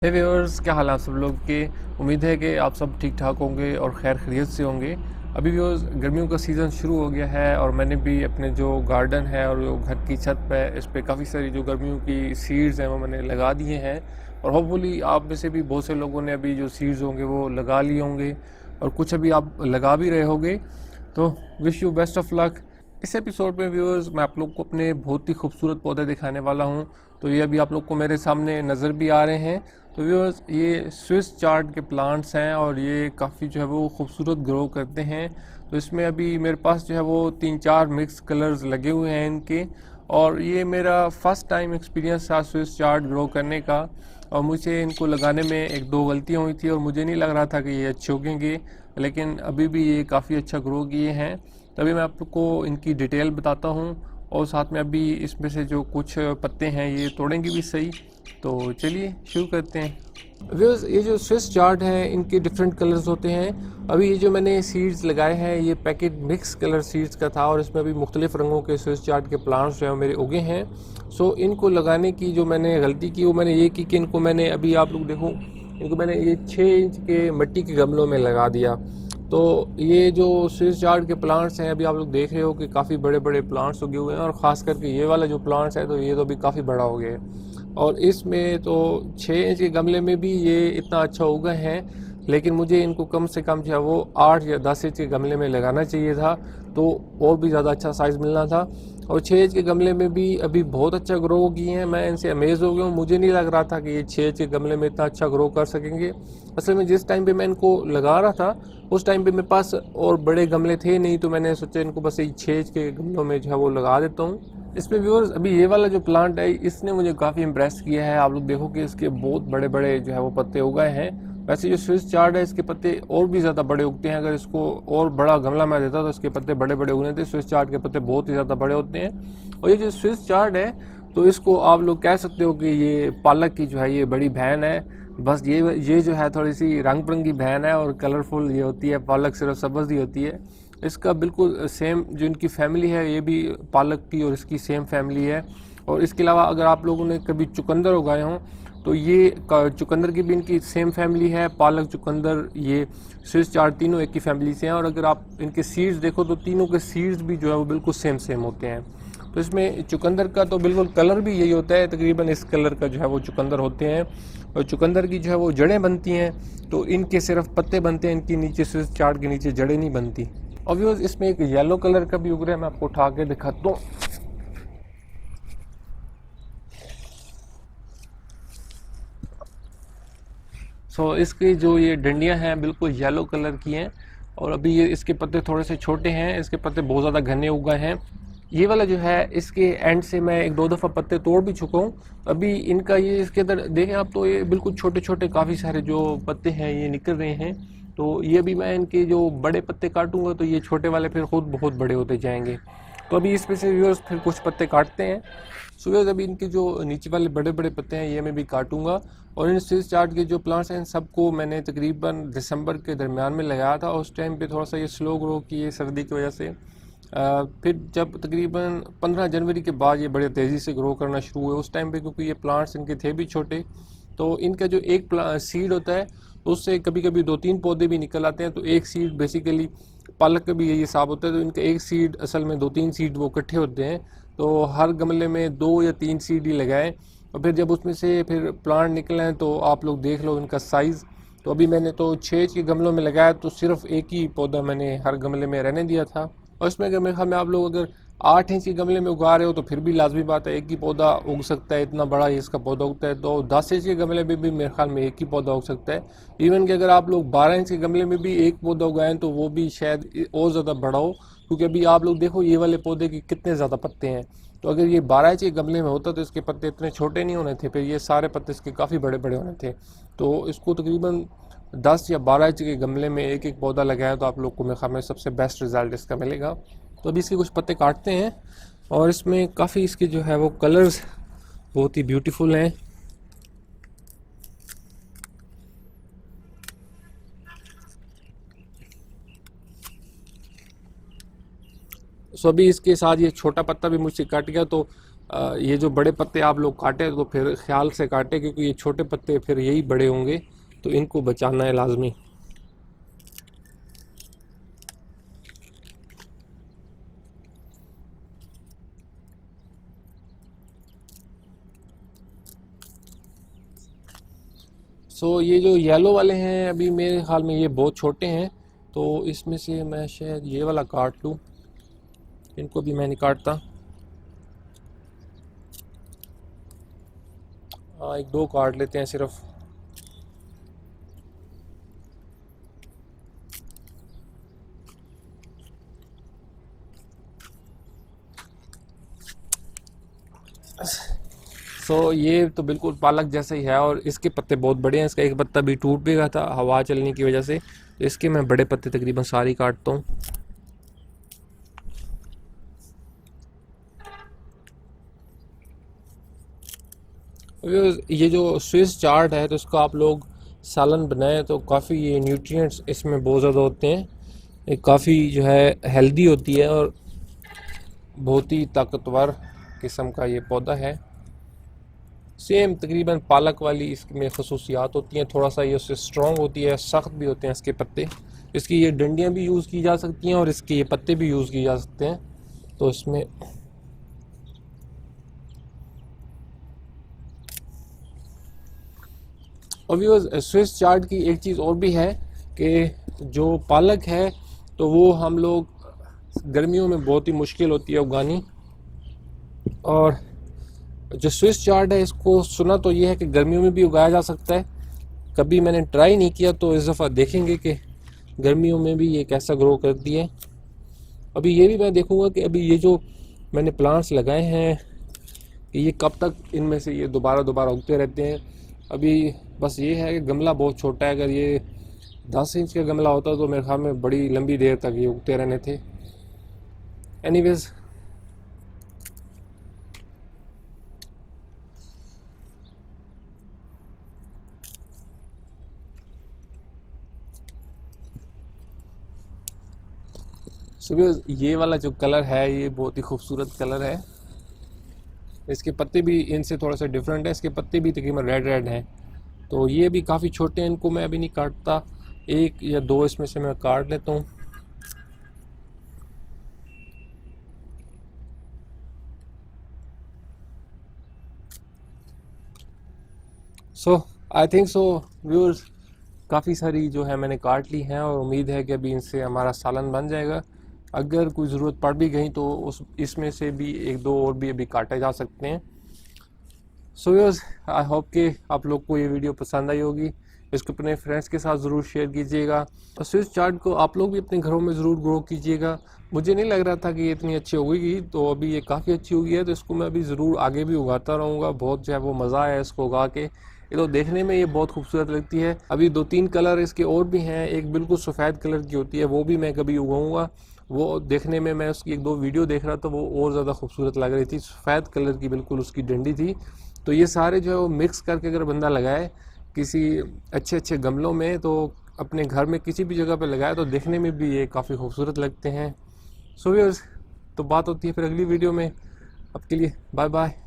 हे viewers, क्या हाल है आप सब लोग के। उम्मीद है कि आप सब ठीक ठाक होंगे और खैर खैरियत से होंगे। अभी व्यूअर्स गर्मियों का सीज़न शुरू हो गया है और मैंने भी अपने जो गार्डन है और जो घर की छत पे इस पे काफ़ी सारी जो गर्मियों की सीड्स हैं वो मैंने लगा दिए हैं। और होपफुली आप में से भी बहुत से लोगों ने अभी जो सीड्स होंगे वो लगा लिए होंगे और कुछ अभी आप लगा भी रहे होंगे। तो wish you best of luck. इस एपिसोड में व्यूअर्स मैं आप लोग को अपने बहुत ही खूबसूरत पौधे दिखाने वाला हूँ। तो ये अभी आप लोग को मेरे सामने नज़र भी आ रहे हैं। तो व्यूअर्स ये स्विस चार्ट के प्लांट्स हैं और ये काफ़ी जो है वो खूबसूरत ग्रो करते हैं। तो इसमें अभी मेरे पास जो है वो 3-4 मिक्स कलर्स लगे हुए हैं इनके। और ये मेरा फर्स्ट टाइम एक्सपीरियंस था स्विस चार्ट ग्रो करने का। और मुझे इनको लगाने में एक दो गलतियाँ हुई थी और मुझे नहीं लग रहा था कि ये अच्छे उगेंगे, लेकिन अभी भी ये काफ़ी अच्छा ग्रो किए हैं। तभी मैं आप लोग को इनकी डिटेल बताता हूँ और साथ में अभी इसमें से जो कुछ पत्ते हैं ये तोड़ेंगे भी सही। तो चलिए शुरू करते हैं। व्यूअर्स, ये जो स्विस चार्ट है इनके डिफरेंट कलर्स होते हैं। अभी ये जो मैंने सीड्स लगाए हैं ये पैकेट मिक्स कलर सीड्स का था और इसमें अभी मुख्तलिफ रंगों के स्विस चार्ट के प्लांट्स जो है मेरे उगे हैं। सो इनको लगाने की जो मैंने गलती की वो मैंने ये की कि इनको मैंने अभी आप लोग देखो, इनको मैंने ये 6 इंच के मिट्टी के गमलों में लगा दिया। तो ये जो स्विस चार्ट के प्लांट्स हैं अभी आप लोग देख रहे हो कि काफ़ी बड़े बड़े प्लांट्स उगे हुए हैं और ख़ास करके ये वाला जो प्लांट्स है तो ये तो अभी काफ़ी बड़ा हो गया है। और इसमें तो 6 इंच के गमले में भी ये इतना अच्छा उगा है, लेकिन मुझे इनको कम से कम जो है वो 8 या 10 इंच के गमले में लगाना चाहिए था, तो और भी ज़्यादा अच्छा साइज़ मिलना था। और 6 इंच के गमले में भी अभी बहुत अच्छा ग्रो किए हैं। मैं इनसे अमेज़ हो गया हूँ, मुझे नहीं लग रहा था कि ये 6 इंच के गमले में इतना अच्छा ग्रो कर सकेंगे। असल में जिस टाइम पे मैं इनको लगा रहा था उस टाइम पे मेरे पास और बड़े गमले थे नहीं, तो मैंने सोचा इनको बस यही 6 इंच के गमलों में जो है वो लगा देता हूँ। इसमें व्यूअर्स अभी ये वाला जो प्लांट है इसने मुझे काफ़ी इम्प्रेस किया है। आप लोग देखो कि इसके बहुत बड़े बड़े जो है वो पत्ते उगाए हैं। वैसे जो स्विस चार्ट है इसके पत्ते और भी ज़्यादा बड़े उगते हैं। अगर इसको और बड़ा गमला मैं देता तो इसके पत्ते बड़े बड़े उगने थे। स्विस चार्ट के पत्ते बहुत ही ज़्यादा बड़े होते हैं। और ये जो स्विस चार्ट है तो इसको आप लोग कह सकते हो कि ये पालक की जो है ये बड़ी बहन है। बस ये जो है थोड़ी सी रंग बिरंगी बहन है और कलरफुल ये होती है। पालक सिर्फ सब्ज़ ही होती है। इसका बिल्कुल सेम जो इनकी फैमिली है ये भी पालक की और इसकी सेम फैमिली है। और इसके अलावा अगर आप लोगों ने कभी चुकंदर उगाए हों तो ये चुकंदर की भी इनकी सेम फैमिली है। पालक, चुकंदर, ये स्विस चार्ट तीनों एक ही फैमिली से हैं। और अगर आप इनके सीड्स देखो तो तीनों के सीड्स भी जो है वो बिल्कुल सेम सेम होते हैं। तो इसमें चुकंदर का तो बिल्कुल कलर भी यही होता है, तकरीबन इस कलर का जो है वो चुकंदर होते हैं। और चुकंदर की जो है वो जड़ें बनती हैं, तो इनके सिर्फ पत्ते बनते हैं, इनके नीचे स्विस चार्ट के नीचे जड़ें नहीं बनती। और व्यूअर्स इसमें एक येलो कलर का भी उग रहा है, मैं आपको उठा के दिखाता हूँ। इसकी जो ये डंडियां हैं बिल्कुल येलो कलर की हैं। और अभी ये इसके पत्ते थोड़े से छोटे हैं, इसके पत्ते बहुत ज़्यादा घने उग गए हैं। ये वाला जो है इसके एंड से मैं एक दो दफ़ा पत्ते तोड़ भी चुका हूँ। अभी इनका ये इसके अंदर देखें आप तो ये बिल्कुल छोटे छोटे काफ़ी सारे जो पत्ते हैं ये निकल रहे हैं। तो ये अभी मैं इनके जो बड़े पत्ते काटूंगा तो ये छोटे वाले फिर खुद बहुत बड़े होते जाएंगे। तो अभी इसमें से व्यूअर्स फिर कुछ पत्ते काटते हैं। व्यूअर्स अभी इनके जो नीचे वाले बड़े बड़े पत्ते हैं ये मैं भी काटूंगा। और इन स्विस चार्ट के जो प्लांट्स हैं इन सबको मैंने तकरीबन दिसंबर के दरमियान में लगाया था। उस टाइम पे थोड़ा सा ये स्लो ग्रो किए सर्दी की वजह से। फिर जब तकरीबन 15 जनवरी के बाद ये बड़े तेज़ी से ग्रो करना शुरू हुए उस टाइम पे, क्योंकि ये प्लांट्स इनके थे भी छोटे, तो इनका जो एक सीड होता है उससे कभी कभी 2-3 पौधे भी निकल आते हैं। तो एक सीड बेसिकली पालक का भी यही हिसाब होता है। तो इनका एक सीड असल में 2-3 सीड वो इकट्ठे होते हैं। तो हर गमले में 2 या 3 सीड ही लगाएं और फिर जब उसमें से फिर प्लांट निकले हैं तो आप लोग देख लो इनका साइज़। तो अभी मैंने तो 6 के गमलों में लगाया तो सिर्फ एक ही पौधा मैंने हर गमले में रहने दिया था। और इसमें अगर मेरे ख्याल में आप लोग अगर 8 इंच के गमले में उगा रहे हो तो फिर भी लाजमी बात है एक ही पौधा उग सकता है, इतना बड़ा इसका पौधा उगता है। तो 10 इंच के गमले में भी मेरे ख्याल में एक ही पौधा उग सकता है। इवन कि अगर आप लोग 12 इंच के गमले में भी एक पौधा उगाएं तो वो भी शायद और ज़्यादा बड़ा हो, क्योंकि अभी आप लोग देखो ये वाले पौधे के कितने ज़्यादा पत्ते हैं। तो अगर ये 12 इंच के गमले में होता तो इसके पत्ते इतने छोटे नहीं होने थे, फिर ये सारे पत्ते इसके काफ़ी बड़े बड़े होने थे। तो इसको तकरीबन 10 या 12 इंच के गमले में एक एक पौधा लगाया तो आप लोग को मेरे ख्याल में सबसे बेस्ट रिजल्ट इसका मिलेगा। तो अभी इसके कुछ पत्ते काटते हैं और इसमें काफ़ी इसके जो है वो कलर्स बहुत ही ब्यूटीफुल हैं। अभी इसके साथ ये छोटा पत्ता भी मुझसे कट गया, तो ये जो बड़े पत्ते आप लोग काटें तो फिर ख्याल से काटें, क्योंकि ये छोटे पत्ते फिर यही बड़े होंगे, तो इनको बचाना है लाजमी। ये जो येलो वाले हैं अभी मेरे ख्याल में ये बहुत छोटे हैं, तो इसमें से मैं शायद ये वाला काट लूँ, इनको भी मैं नहीं काटता। एक दो काट लेते हैं सिर्फ। ये तो बिल्कुल पालक जैसा ही है, और इसके पत्ते बहुत बड़े हैं। इसका एक पत्ता भी टूट भी गया था हवा चलने की वजह से, तो इसके मैं बड़े पत्ते तकरीबन सारी काटता हूँ। ये जो स्विस चार्ट है, तो इसका आप लोग सालन बनाएं तो काफ़ी ये न्यूट्रिएंट्स इसमें बहुत ज़्यादा होते हैं। ये काफ़ी जो है हेल्दी होती है और बहुत ही ताकतवर किस्म का ये पौधा है। सेम तकरीबन पालक वाली इसमें खसूसियात होती हैं, थोड़ा सा ये उससे स्ट्रॉन्ग होती है, सख्त भी होते हैं इसके पत्ते। इसकी ये डंडियाँ भी यूज़ की जा सकती हैं और इसके ये पत्ते भी यूज़ किए जा सकते हैं। तो इसमें और स्विस चार्ट की एक चीज़ और भी है कि जो पालक है तो वो हम लोग गर्मियों में बहुत ही मुश्किल होती है उगानी, और जो स्विस चार्ट है इसको सुना तो ये है कि गर्मियों में भी उगाया जा सकता है। कभी मैंने ट्राई नहीं किया, तो इस दफ़ा देखेंगे कि गर्मियों में भी ये कैसा ग्रो करती है। अभी ये भी मैं देखूंगा कि अभी ये जो मैंने प्लांट्स लगाए हैं कि ये कब तक इनमें से ये दोबारा दोबारा उगते रहते हैं। अभी बस ये है कि गमला बहुत छोटा है, अगर ये 10 इंच का गमला होता तो मेरे ख्याल में बड़ी लंबी देर तक ये उगते रहने थे। एनीवेज, सुबह ये वाला जो कलर है ये बहुत ही खूबसूरत कलर है। इसके पत्ते भी इनसे थोड़ा सा डिफरेंट है, इसके पत्ते भी तकरीबन रेड रेड हैं। तो ये भी काफ़ी छोटे हैं, इनको मैं अभी नहीं काटता, एक या दो इसमें से मैं काट लेता हूँ। आई थिंक सो व्यूअर्स, काफ़ी सारी जो है मैंने काट ली हैं, और उम्मीद है कि अभी इनसे हमारा सालन बन जाएगा। अगर कोई ज़रूरत पड़ भी गई तो उस इसमें से भी एक दो और भी अभी काटे जा सकते हैं। व्यूअर्स, आई होप कि आप लोग को ये वीडियो पसंद आई होगी। इसको अपने फ्रेंड्स के साथ ज़रूर शेयर कीजिएगा, और स्विस चार्ट को आप लोग भी अपने घरों में ज़रूर ग्रो कीजिएगा। मुझे नहीं लग रहा था कि ये इतनी अच्छी होगी, तो अभी ये काफ़ी अच्छी हो गई है, तो इसको मैं अभी ज़रूर आगे भी उगाता रहूँगा। बहुत जो है वो मज़ा आया इसको उगा के, ये तो देखने में ये बहुत खूबसूरत लगती है। अभी 2-3 कलर इसके और भी हैं, एक बिल्कुल सफ़ेद कलर की होती है, वो भी मैं कभी उगाऊँगा। वो देखने में, मैं उसकी एक दो वीडियो देख रहा था, वो और ज़्यादा खूबसूरत लग रही थी, सफ़ेद कलर की बिल्कुल उसकी डंडी थी। तो ये सारे जो है वो मिक्स करके अगर बंदा लगाए किसी अच्छे अच्छे गमलों में, तो अपने घर में किसी भी जगह पे लगाए, तो देखने में भी ये काफ़ी खूबसूरत लगते हैं। व्यूअर्स, तो बात होती है फिर अगली वीडियो में। अब के लिए बाय बाय।